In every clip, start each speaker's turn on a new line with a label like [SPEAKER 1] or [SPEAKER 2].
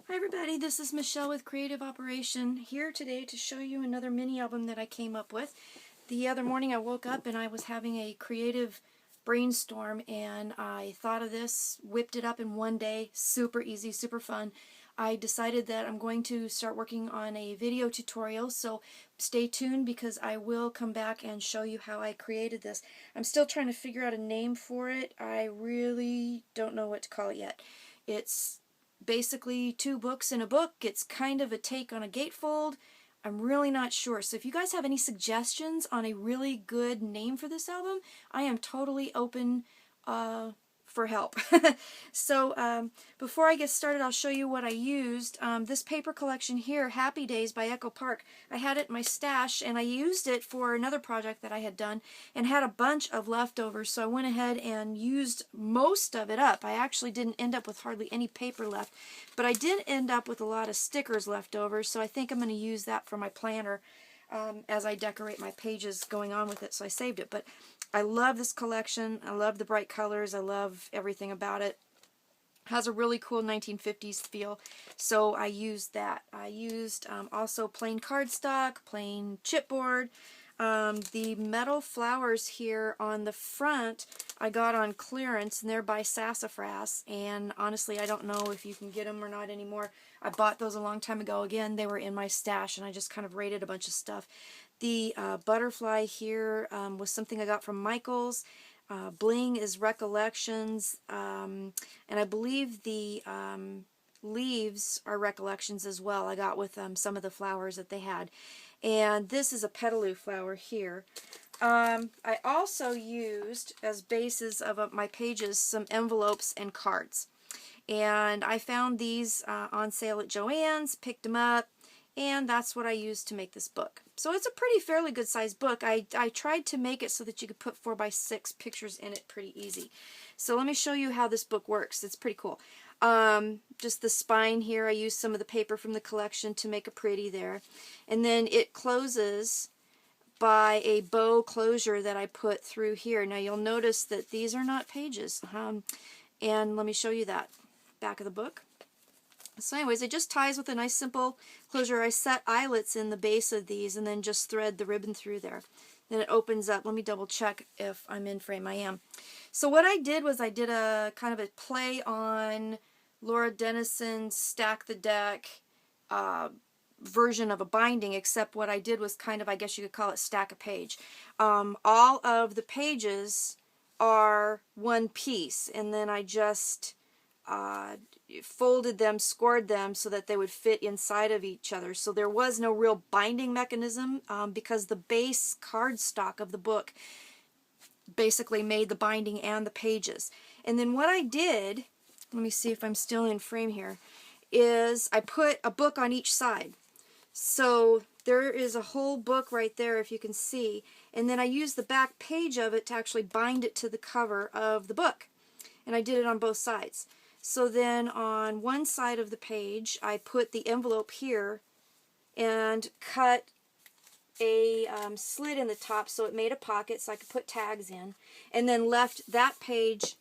[SPEAKER 1] Hi everybody, this is Michelle with Creative Operation, here today to show you another mini album that I came up with. The other morning I woke up and I was having a creative brainstorm and I thought of this, whipped it up in one day, super easy, super fun. I decided that I'm going to start working on a video tutorial, so stay tuned because I will come back and show you how I created this. I'm still trying to figure out a name for it. I really don't know what to call it yet. It's basically two books in a book. It's kind of a take on a gatefold. I'm really not sure. So if you guys have any suggestions on a really good name for this album, I am totally open for help. So before I get started, I'll show you what I used. This paper collection here, Happy Days by Echo Park, I had it in my stash and I used it for another project that I had done and had a bunch of leftovers, so I went ahead and used most of it up. I actually didn't end up with hardly any paper left, but I did end up with a lot of stickers left over, so I think I'm going to use that for my planner as I decorate my pages going on with it, so I saved it. But I love this collection. I love the bright colors. I love everything about it. Has a really cool 1950s feel, so I used that. I used also plain cardstock, plain chipboard. The metal flowers here on the front I got on clearance, and they're by Sassafras, and honestly I don't know if you can get them or not anymore. I bought those a long time ago. Again, they were in my stash and I just kind of raided a bunch of stuff. The butterfly here was something I got from Michael's. Bling is Recollections, and I believe the leaves are Recollections as well. I got with some of the flowers that they had. And this is a petaloo flower here. I also used, as bases of my pages, some envelopes and cards. And I found these on sale at Joann's, picked them up, and that's what I used to make this book. So it's a pretty fairly good sized book. I tried to make it so that you could put 4x6 pictures in it pretty easy. So let me show you how this book works. It's pretty cool. Just the spine here, I used some of the paper from the collection to make a pretty there. And then it closes by a bow closure that I put through here. Now you'll notice that these are not pages. And let me show you that. Back of the book. So anyways, it just ties with a nice simple closure. I set eyelets in the base of these and then just thread the ribbon through there. Then it opens up. Let me double check if I'm in frame. I am. So what I did was I did a kind of a play on Laura Denison's Stack the Deck version of a binding, except what I did was kind of, I guess you could call it stack a page. All of the pages are one piece, and then I just folded them, scored them so that they would fit inside of each other. So there was no real binding mechanism because the base cardstock of the book basically made the binding and the pages. And then what I did, let me see if I'm still in frame here, is I put a book on each side. So there is a whole book right there if you can see, and then I used the back page of it to actually bind it to the cover of the book. And I did it on both sides. So then on one side of the page I put the envelope here and cut a slit in the top so it made a pocket so I could put tags in, and then left that page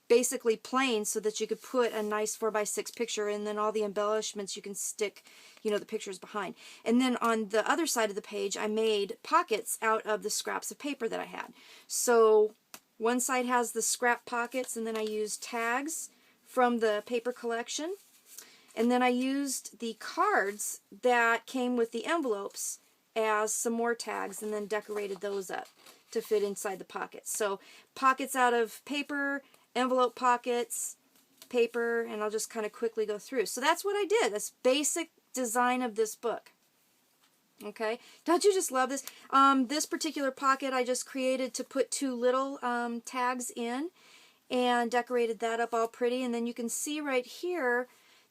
[SPEAKER 1] basically plain so that you could put a nice 4x6 picture, and then all the embellishments you can stick, you know, the pictures behind. And then on the other side of the page I made pockets out of the scraps of paper that I had. So one side has the scrap pockets, and then I used tags from the paper collection, and then I used the cards that came with the envelopes as some more tags, and then decorated those up to fit inside the pockets. So pockets out of paper, envelope pockets, paper, and I'll just kind of quickly go through. So that's what I did. That's basic design of this book. Okay, don't you just love this? This particular pocket I just created to put two little tags in, and decorated that up all pretty. And then you can see right here,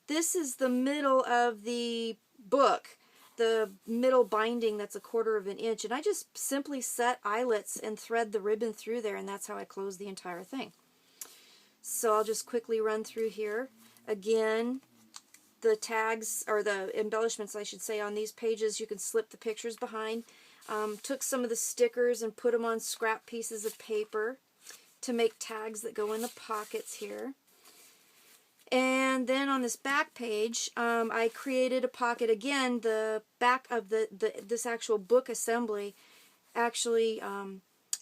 [SPEAKER 1] this is the middle of the book, the middle binding that's 1/4 of an inch, and I just simply set eyelets and thread the ribbon through there, and that's how I close the entire thing. So I'll just quickly run through here. Again, the tags, or the embellishments I should say, on these pages you can slip the pictures behind. Took some of the stickers and put them on scrap pieces of paper to make tags that go in the pockets here. And then on this back page, I created a pocket. Again, the back of this actual book assembly actually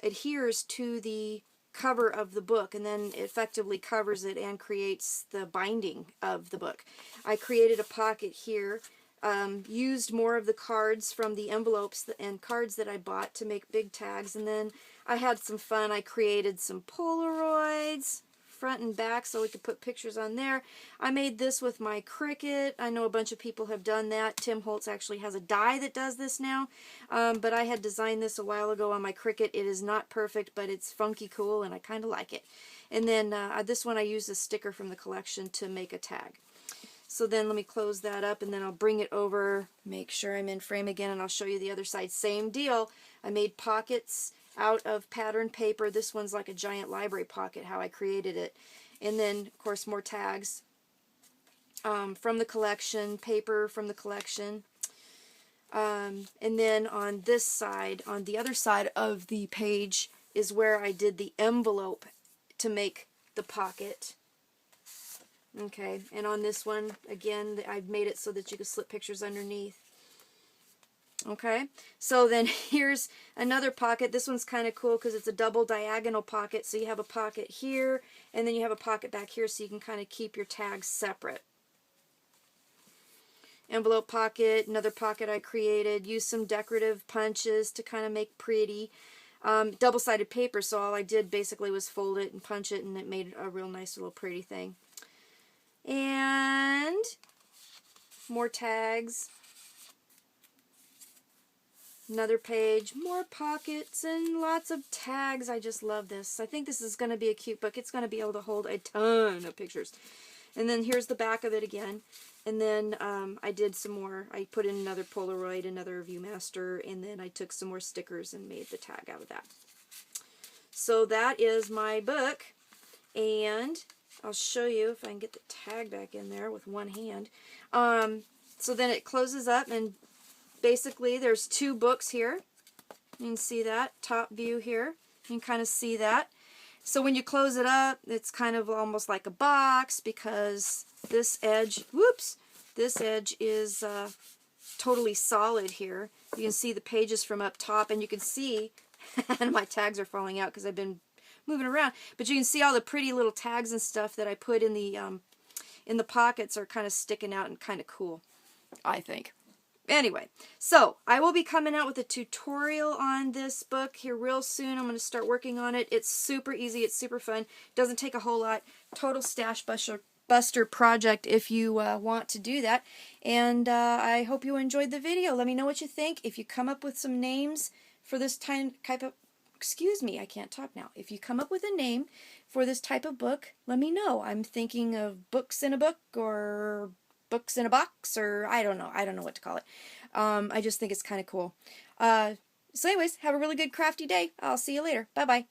[SPEAKER 1] adheres to the cover of the book, and then effectively covers it and creates the binding of the book. I created a pocket here, used more of the cards from the envelopes and cards that I bought to make big tags, and then I had some fun. I created some Polaroids, front and back, so we could put pictures on there. I made this with my Cricut. I know a bunch of people have done that. Tim Holtz actually has a die that does this now, but I had designed this a while ago on my Cricut. It is not perfect, but it's funky cool, and I kind of like it. And then this one I used a sticker from the collection to make a tag. So then let me close that up, and then I'll bring it over, make sure I'm in frame again, and I'll show you the other side. Same deal. I made pockets out of patterned paper. This one's like a giant library pocket, how I created it. And then, of course, more tags from the collection, paper from the collection. And then on this side, on the other side of the page, is where I did the envelope to make the pocket. Okay, and on this one, again, I've made it so that you can slip pictures underneath. Okay, so then here's another pocket. This one's kind of cool because it's a double diagonal pocket. So you have a pocket here, and then you have a pocket back here, so you can kind of keep your tags separate. Envelope pocket, another pocket I created. Used some decorative punches to kind of make pretty. Double-sided paper, so all I did basically was fold it and punch it, and it made a real nice little pretty thing. And more tags. Another page, more pockets, and lots of tags. I just love this. I think this is going to be a cute book. It's going to be able to hold a ton of pictures. And then here's the back of it again. And then I did some more. I put in another Polaroid, another Viewmaster, and then I took some more stickers and made the tag out of that. So that is my book. And I'll show you if I can get the tag back in there with one hand. So then it closes up, and basically there's two books here. You can see that top view here. You can kind of see that. So when you close it up, it's kind of almost like a box, because this edge, whoops, this edge is totally solid here. You can see the pages from up top, and you can see, and my tags are falling out because I've been moving around, but you can see all the pretty little tags and stuff that I put in the pockets are kind of sticking out and kind of cool, I think. Anyway, so I will be coming out with a tutorial on this book here real soon. I'm going to start working on it. It's super easy. It's super fun. Doesn't take a whole lot. Total stash buster project if you want to do that. And I hope you enjoyed the video. Let me know what you think. If you come up with some names for this type of, excuse me, I can't talk now. If you come up with a name for this type of book, let me know. I'm thinking of books in a book, or books in a box, or I don't know. I don't know what to call it. I just think it's kind of cool. So anyways, have a really good crafty day. I'll see you later. Bye-bye.